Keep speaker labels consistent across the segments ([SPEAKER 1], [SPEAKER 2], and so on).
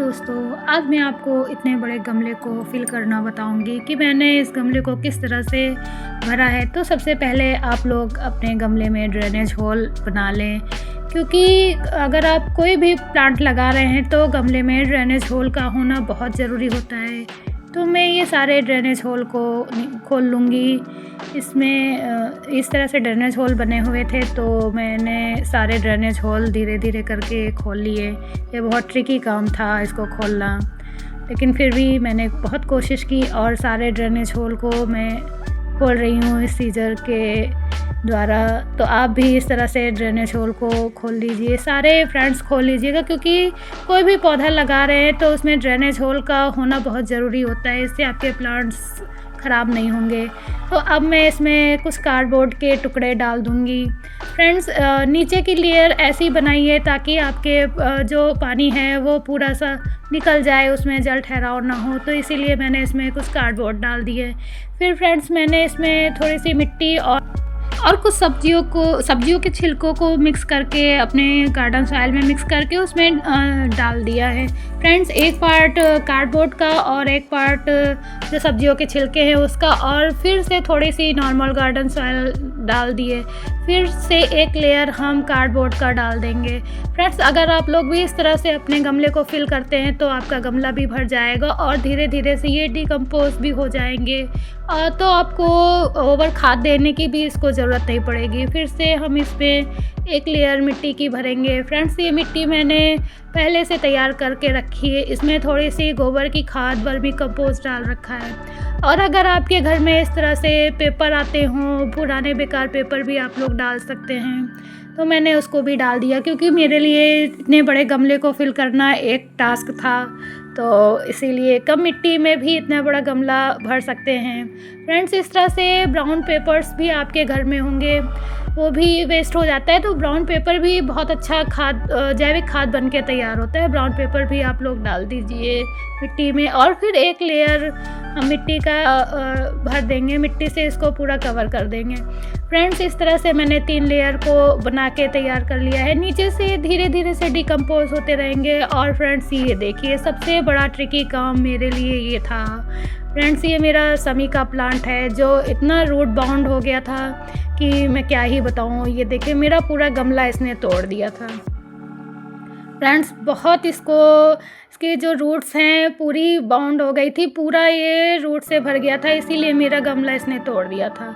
[SPEAKER 1] दोस्तों, आज मैं आपको इतने बड़े गमले को फिल करना बताऊंगी कि मैंने इस गमले को किस तरह से भरा है। तो सबसे पहले आप लोग अपने गमले में ड्रेनेज होल बना लें, क्योंकि अगर आप कोई भी प्लांट लगा रहे हैं तो गमले में ड्रेनेज होल का होना बहुत ज़रूरी होता है। तो मैं ये सारे ड्रेनेज होल को खोल लूँगी। इसमें इस तरह से ड्रेनेज होल बने हुए थे, तो मैंने सारे ड्रेनेज होल धीरे धीरे करके खोल लिए। ये बहुत ट्रिकी काम था इसको खोलना, लेकिन फिर भी मैंने बहुत कोशिश की और सारे ड्रेनेज होल को मैं खोल रही हूँ इस सीजर के द्वारा। तो आप भी इस तरह से ड्रेनेज होल को खोल लीजिए, सारे फ्रेंड्स खोल लीजिएगा, क्योंकि कोई भी पौधा लगा रहे हैं तो उसमें ड्रेनेज होल का होना बहुत ज़रूरी होता है। इससे आपके प्लांट्स ख़राब नहीं होंगे। तो अब मैं इसमें कुछ कार्डबोर्ड के टुकड़े डाल दूँगी। फ्रेंड्स, नीचे की लेयर ऐसी बनाइए ताकि आपके जो पानी है वो पूरा सा निकल जाए, उसमें जल ठहराव ना हो। तो इसीलिए मैंने इसमें कुछ कार्डबोर्ड डाल दिए। फिर फ्रेंड्स, मैंने इसमें थोड़ी सी मिट्टी और कुछ सब्जियों के छिलकों को मिक्स करके अपने गार्डन सॉइल में मिक्स करके उसमें डाल दिया है। फ्रेंड्स, एक पार्ट कार्डबोर्ड का और एक पार्ट जो सब्जियों के छिलके हैं उसका, और फिर से थोड़ी सी नॉर्मल गार्डन सॉइल डाल दिए। फिर से एक लेयर हम कार्डबोर्ड का डाल देंगे। फ्रेंड्स, अगर आप लोग भी इस तरह से अपने गमले को फिल करते हैं तो आपका गमला भी भर जाएगा और धीरे धीरे से ये डिकम्पोज भी हो जाएंगे। तो आपको ओवर खाद देने की भी इसको ज़रूरत नहीं पड़ेगी। फिर से हम इसमें एक लेयर मिट्टी की भरेंगे। फ्रेंड्स, ये मिट्टी मैंने पहले से तैयार करके रखी है। इसमें थोड़ी सी गोबर की खाद, वर्मी कंपोस्ट डाल रखा है। और अगर आपके घर में इस तरह से पेपर आते हों, पुराने बेकार पेपर भी आप लोग डाल सकते हैं, तो मैंने उसको भी डाल दिया, क्योंकि मेरे लिए इतने बड़े गमले को फिल करना एक टास्क था। तो इसीलिए कम मिट्टी में भी इतना बड़ा गमला भर सकते हैं। फ्रेंड्स, इस तरह से ब्राउन पेपर्स भी आपके घर में होंगे, वो भी वेस्ट हो जाता है। तो ब्राउन पेपर भी बहुत अच्छा खाद, जैविक खाद बन के तैयार होता है। ब्राउन पेपर भी आप लोग डाल दीजिए मिट्टी में, और फिर एक लेयर हम मिट्टी का भर देंगे। मिट्टी से इसको पूरा कवर कर देंगे। फ्रेंड्स, इस तरह से मैंने 3 लेयर को बना के तैयार कर लिया है। नीचे से धीरे धीरे से डिकम्पोज होते रहेंगे। और फ्रेंड्स, ये देखिए, सबसे बड़ा ट्रिकी काम मेरे लिए ये था। फ्रेंड्स, ये मेरा समी का प्लांट है जो इतना रूट बाउंड हो गया था कि मैं क्या ही बताऊँ। ये देखिए, मेरा पूरा गमला इसने तोड़ दिया था। फ्रेंड्स, बहुत इसके जो रूट्स हैं पूरी बाउंड हो गई थी, पूरा ये रूट से भर गया था, इसीलिए मेरा गमला इसने तोड़ दिया था।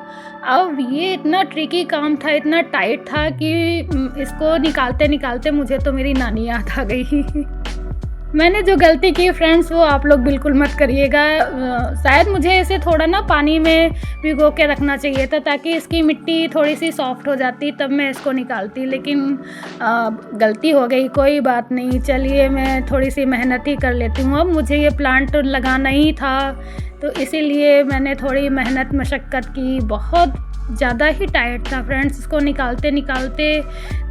[SPEAKER 1] अब ये इतना ट्रिकी काम था, इतना टाइट था कि इसको निकालते निकालते मुझे तो मेरी नानी याद आ गई। मैंने जो गलती की फ्रेंड्स, वो आप लोग बिल्कुल मत करिएगा। शायद मुझे इसे थोड़ा ना पानी में भिगो के रखना चाहिए था, ताकि इसकी मिट्टी थोड़ी सी सॉफ्ट हो जाती, तब मैं इसको निकालती। लेकिन गलती हो गई, कोई बात नहीं। चलिए, मैं थोड़ी सी मेहनत ही कर लेती हूँ। अब मुझे ये प्लांट लगाना ही था, तो इसीलिए मैंने थोड़ी मेहनत मशक्क़त की। बहुत ज़्यादा ही टाइट था फ्रेंड्स, इसको निकालते निकालते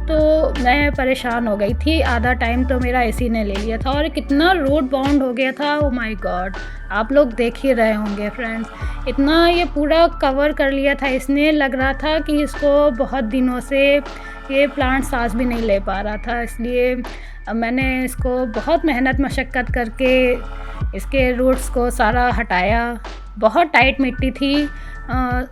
[SPEAKER 1] तो मैं परेशान हो गई थी। आधा टाइम तो मेरा इसी ने ले लिया था, और कितना रूट बाउंड हो गया था। ओ माय गॉड, आप लोग देख ही रहे होंगे फ्रेंड्स, इतना ये पूरा कवर कर लिया था इसने। लग रहा था कि इसको बहुत दिनों से ये प्लांट सांस भी नहीं ले पा रहा था। इसलिए अब मैंने इसको बहुत मेहनत मशक्क़त करके इसके रूट्स को सारा हटाया। बहुत टाइट मिट्टी थी।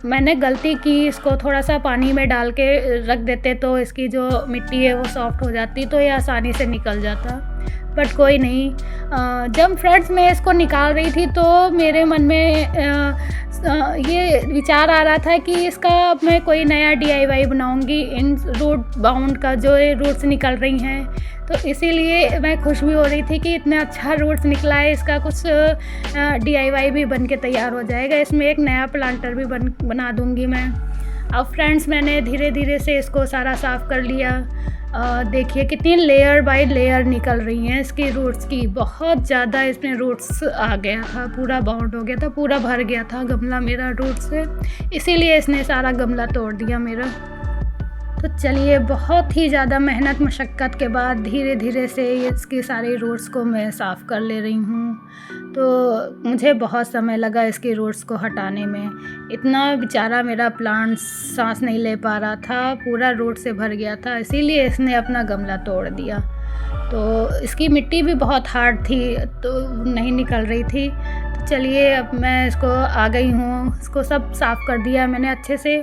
[SPEAKER 1] मैंने गलती की, इसको थोड़ा सा पानी में डाल के रख देते तो इसकी जो मिट्टी है वो सॉफ्ट हो जाती, तो ये आसानी से निकल जाता। बट कोई नहीं। जब फ्रेंड्स मैं इसको निकाल रही थी तो मेरे मन में ये विचार आ रहा था कि इसका अब मैं कोई नया DIY बनाऊंगी इन रूट बाउंड का, जो ये रूट्स निकल रही हैं। तो इसीलिए मैं खुश भी हो रही थी कि इतना अच्छा रूट्स निकला है, इसका कुछ DIY भी बन के तैयार हो जाएगा। इसमें एक नया प्लांटर भी बना दूंगी मैं। अब फ्रेंड्स, मैंने धीरे धीरे से इसको सारा साफ़ कर लिया। देखिए कितनी लेयर बाय लेयर निकल रही हैं इसकी रूट्स की। बहुत ज़्यादा इसमें रूट्स आ गया था, पूरा बाउंड हो गया था, पूरा भर गया था गमला मेरा रूट से, इसीलिए इसने सारा गमला तोड़ दिया मेरा। तो चलिए, बहुत ही ज़्यादा मेहनत मशक्क़त के बाद धीरे धीरे से इसके सारे रूट्स को मैं साफ़ कर ले रही हूँ। तो मुझे बहुत समय लगा इसके रूट्स को हटाने में। इतना बेचारा मेरा प्लांट सांस नहीं ले पा रहा था, पूरा रूट से भर गया था, इसीलिए इसने अपना गमला तोड़ दिया। तो इसकी मिट्टी भी बहुत हार्ड थी, तो नहीं निकल रही थी। तो चलिए अब मैं इसको आ गई हूँ, इसको सब साफ़ कर दिया मैंने अच्छे से।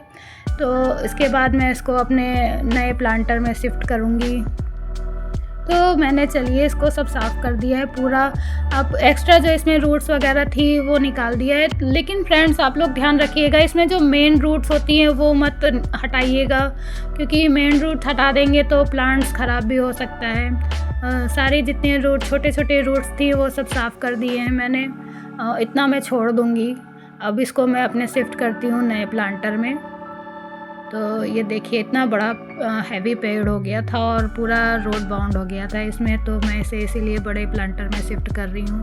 [SPEAKER 1] तो इसके बाद मैं इसको अपने नए प्लांटर में शिफ्ट करूँगी। तो मैंने चलिए इसको सब साफ़ कर दिया है पूरा। अब एक्स्ट्रा जो इसमें रूट्स वगैरह थी वो निकाल दिया है। लेकिन फ्रेंड्स आप लोग ध्यान रखिएगा, इसमें जो मेन रूट्स होती हैं वो मत हटाइएगा, क्योंकि मेन रूट हटा देंगे तो प्लांट्स ख़राब भी हो सकता है। सारे जितने रूट छोटे छोटे रूट्स थी वो सब साफ़ कर दिए हैं मैंने। इतना मैं छोड़ दूँगी। अब इसको मैं अपने शिफ्ट करती हूँ नए प्लांटर में। तो ये देखिए इतना बड़ा हैवी पेड़ हो गया था और पूरा रोड बाउंड हो गया था इसमें, तो मैं इसे इसीलिए बड़े प्लांटर में शिफ्ट कर रही हूँ।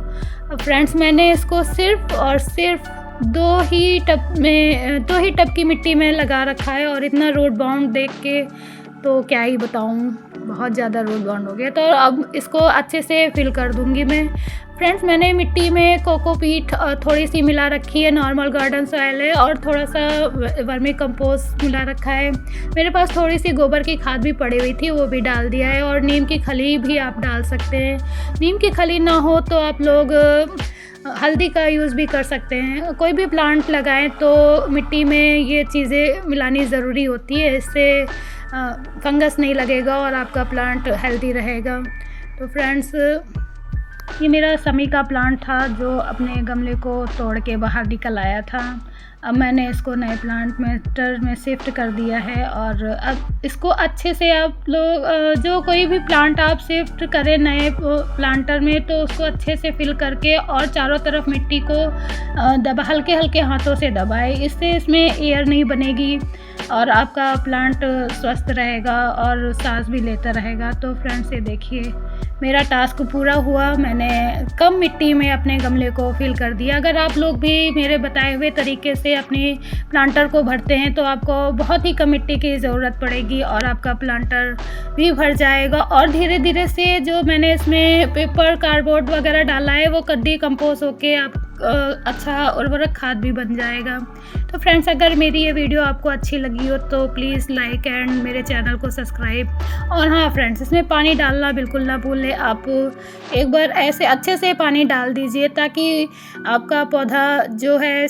[SPEAKER 1] अब फ्रेंड्स मैंने इसको सिर्फ़ और सिर्फ दो ही टब की मिट्टी में लगा रखा है, और इतना रोड बाउंड देख के तो क्या ही बताऊँ, बहुत ज़्यादा रोड बाउंड हो गया। तो अब इसको अच्छे से फिल कर दूँगी मैं। फ्रेंड्स मैंने मिट्टी में कोकोपीट थोड़ी सी मिला रखी है, नॉर्मल गार्डन सॉइल है, और थोड़ा सा वर्मी कंपोस्ट मिला रखा है। मेरे पास थोड़ी सी गोबर की खाद भी पड़ी हुई थी, वो भी डाल दिया है, और नीम की खली भी आप डाल सकते हैं। नीम की खली ना हो तो आप लोग हल्दी का यूज़ भी कर सकते हैं। कोई भी प्लांट लगाएं तो मिट्टी में ये चीज़ें मिलानी ज़रूरी होती है, इससे फंगस नहीं लगेगा और आपका प्लांट हेल्दी रहेगा। तो फ्रेंड्स ये मेरा समी का प्लांट था जो अपने गमले को तोड़ के बाहर निकल आया था। अब मैंने इसको नए प्लांट में शिफ्ट कर दिया है, और अब इसको अच्छे से आप लोग जो कोई भी प्लांट आप शिफ्ट करें नए प्लांटर में, तो उसको अच्छे से फिल करके और चारों तरफ मिट्टी को हल्के हल्के हाथों से दबाएं। इससे इसमें एयर नहीं बनेगी और आपका प्लांट स्वस्थ रहेगा और सांस भी लेता रहेगा। तो फ्रेंड्स ये देखिए मेरा टास्क पूरा हुआ, मैंने कम मिट्टी में अपने गमले को फिल कर दिया। अगर आप लोग भी मेरे बताए हुए तरीके से अपने प्लांटर को भरते हैं तो आपको बहुत ही कम मिट्टी की ज़रूरत पड़ेगी और आपका प्लांटर भी भर जाएगा। और धीरे धीरे से जो मैंने इसमें पेपर कार्डबोर्ड वगैरह डाला है वो कड्डी कंपोस्ट होके आप अच्छा उर्वरक खाद भी बन जाएगा। तो फ्रेंड्स अगर मेरी ये वीडियो आपको अच्छी लगी हो तो प्लीज़ लाइक एंड मेरे चैनल को सब्सक्राइब। और हाँ फ्रेंड्स, इसमें पानी डालना बिल्कुल ना भूलें। आप एक बार ऐसे अच्छे से पानी डाल दीजिए ताकि आपका पौधा जो है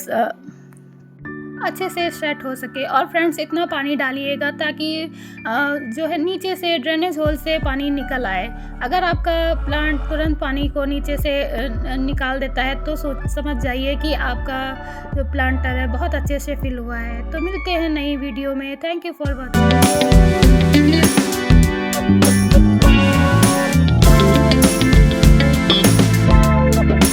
[SPEAKER 1] अच्छे से सेट हो सके। और फ्रेंड्स इतना पानी डालिएगा ताकि जो है नीचे से ड्रेनेज होल से पानी निकल आए। अगर आपका प्लांट तुरंत पानी को नीचे से निकाल देता है तो समझ जाइए कि आपका जो प्लांटर है बहुत अच्छे से फिल हुआ है। तो मिलते हैं नई वीडियो में। Thank you for watching.